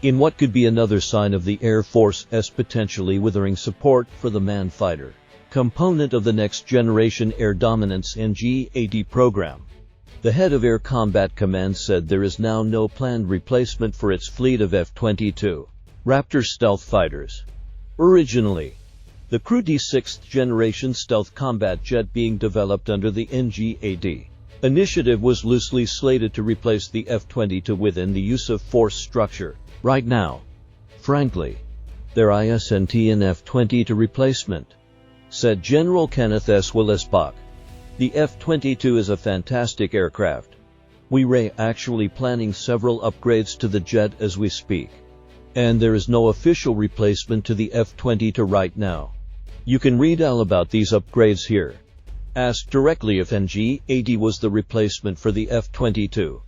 in what could be another sign of the Air Force's potentially withering support for the manned fighter component of the next-generation air dominance NGAD program. The head of Air Combat Command said there is now no planned replacement for its fleet of F-22 Raptor stealth fighters. Originally, the Crew D sixth-generation stealth combat jet being developed under the NGAD initiative was loosely slated to replace the F-22 within the USAF force structure. Right now, frankly, there isn't an F-22 replacement, said General Kenneth S. Wilsbach. The F-22 is a fantastic aircraft. We're actually planning several upgrades to the jet as we speak. And there is no official replacement to the F-22 right now. You can read all about these upgrades here. Asked directly if NGAD was the replacement for the F-22,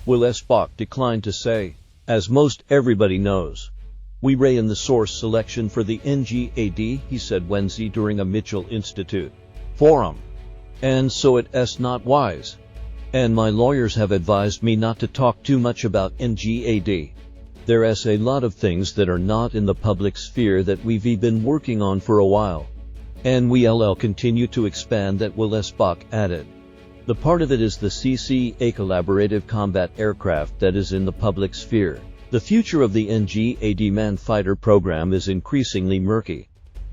Wilsbach declined to say. As most everybody knows, we're in the source selection for the NGAD, he said Wednesday during a Mitchell Institute forum. And so it's not wise. And my lawyers have advised me not to talk too much about NGAD. There's a lot of things that are not in the public sphere that we've been working on for a while. And we'll continue to expand that, Wilsbach added. The part of it is the CC, a collaborative combat aircraft that is in the public sphere. The future of the NGAD manned fighter program is increasingly murky,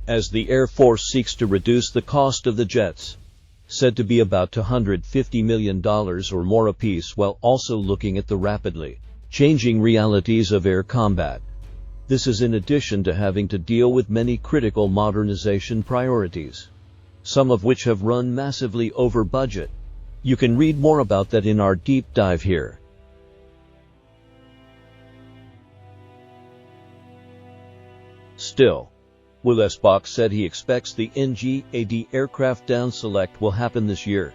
as the Air Force seeks to reduce the cost of the jets, said to be about $250 million or more apiece, while also looking at the rapidly changing realities of air combat. This is in addition to having to deal with many critical modernization priorities, some of which have run massively over budget. You can read more about that in our deep dive here. Still, Wilsbach said he expects the NGAD aircraft down select will happen this year.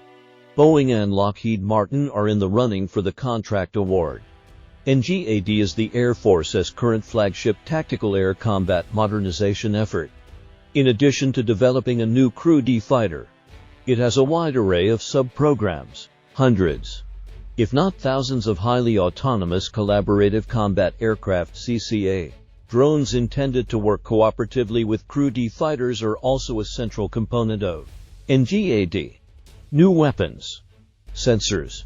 Boeing and Lockheed Martin are in the running for the contract award. NGAD is the Air Force's current flagship tactical air combat modernization effort. In addition to developing a new Crew D fighter, it has a wide array of sub-programs, hundreds, if not thousands of highly autonomous collaborative combat aircraft CCA. Drones intended to work cooperatively with Crew D fighters are also a central component of NGAD. New weapons, sensors,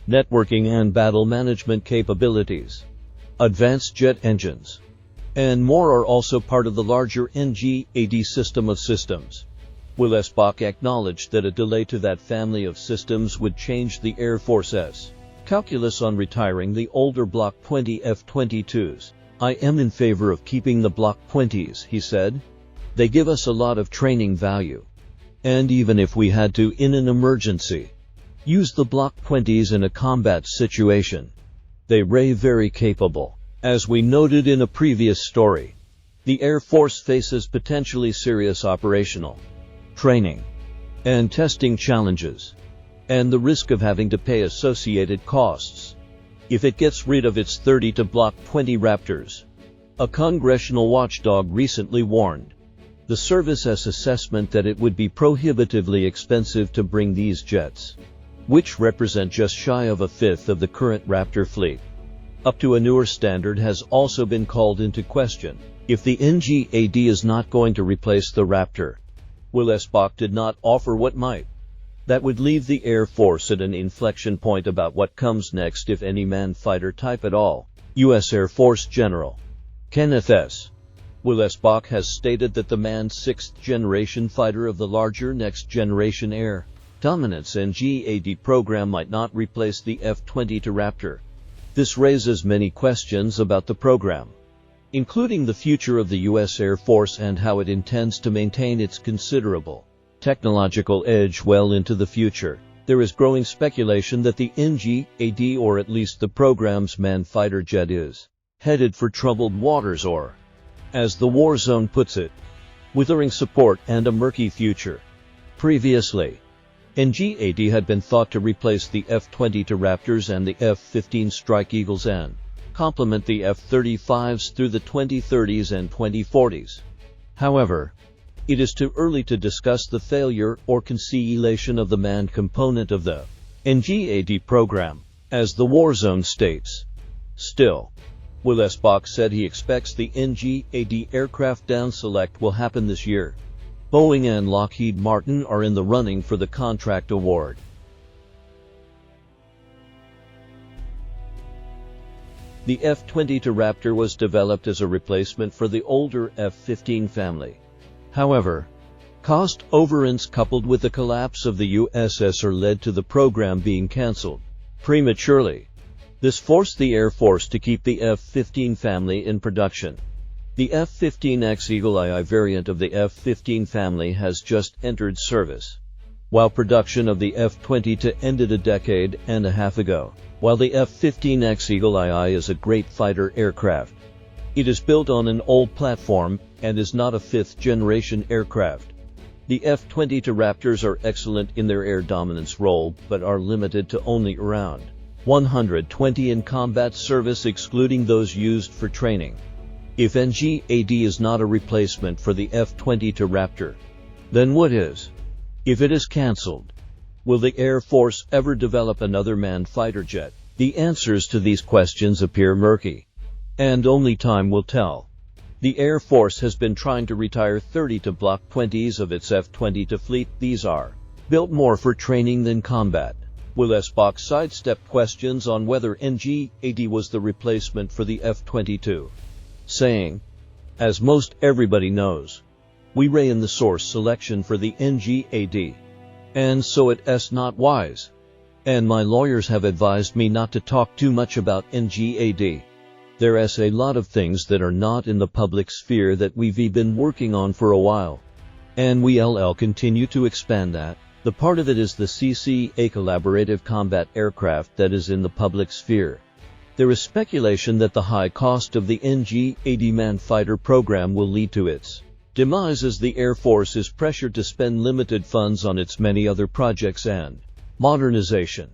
networking and battle management capabilities, advanced jet engines, and more are also part of the larger NGAD system of systems. Wilsbach acknowledged that a delay to that family of systems would change the Air Force's calculus on retiring the older Block 20 F-22s. I am in favor of keeping the Block 20s, he said. They give us a lot of training value. And even if we had to, in an emergency, use the Block 20s in a combat situation, they're very capable. As we noted in a previous story, the Air Force faces potentially serious operational, training, and testing challenges, and the risk of having to pay associated costs if it gets rid of its 30 Block 20 Raptors. A congressional watchdog recently warned the service's assessment that it would be prohibitively expensive to bring these jets, which represent just shy of a fifth of the current Raptor fleet, up to a newer standard, has also been called into question. If the NGAD is not going to replace the Raptor, Wilsbach did not offer what might. That would leave the Air Force at an inflection point about what comes next, if any manned fighter type at all. U.S. Air Force General Kenneth S. Wilsbach has stated that the manned sixth-generation fighter of the larger next-generation air dominance NGAD program might not replace the F-22 Raptor. This raises many questions about the program, including the future of the U.S. Air Force and how it intends to maintain its considerable technological edge well into the future. There is growing speculation that the NGAD, or at least the program's manned fighter jet, is headed for troubled waters, or, as the war zone puts it, withering support and a murky future. Previously, NGAD had been thought to replace the F-22 Raptors and the F-15 Strike Eagles and complement the F-35s through the 2030s and 2040s. However, it is too early to discuss the failure or cancellation of the manned component of the NGAD program, as the war zone states. Still, Wilsbach said he expects the NG-AD aircraft down select will happen this year. Boeing and Lockheed Martin are in the running for the contract award. The F-22 Raptor was developed as a replacement for the older F-15 family. However, cost overruns coupled with the collapse of the USAF led to the program being cancelled prematurely. This forced the Air Force to keep the F-15 family in production. The F-15X Eagle Eye variant of the F-15 family has just entered service, while production of the F-22 ended a decade and a half ago. While the F-15X Eagle Eye is a great fighter aircraft, it is built on an old platform and is not a fifth-generation aircraft. The F-22 Raptors are excellent in their air dominance role but are limited to only around 120 in combat service, excluding those used for training. If NG-AD is not a replacement for the F-22 Raptor, then what is? If it is cancelled, will the Air Force ever develop another manned fighter jet? The answers to these questions appear murky, and only time will tell. The Air Force has been trying to retire 32 Block 20s of its F-22 fleet. These are built more for training than combat. Wilsbach sidestepped questions on whether NG-AD was the replacement for the F-22, saying, "As most everybody knows, we ran the source selection for the NG-AD, and so it's not wise. And my lawyers have advised me not to talk too much about NG-AD. There's a lot of things that are not in the public sphere that we've been working on for a while, and we'll continue to expand that. The part of it is the CC, a collaborative combat aircraft that is in the public sphere. There is speculation that the high cost of the NG-AD manned fighter program will lead to its demise as the Air Force is pressured to spend limited funds on its many other projects and modernization.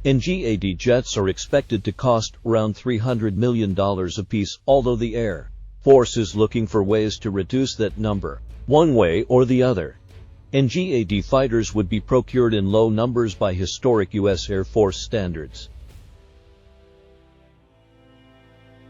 NG-AD jets are expected to cost around $300 million apiece, although the Air Force is looking for ways to reduce that number, one way or the other. NG-AD fighters would be procured in low numbers by historic U.S. Air Force standards.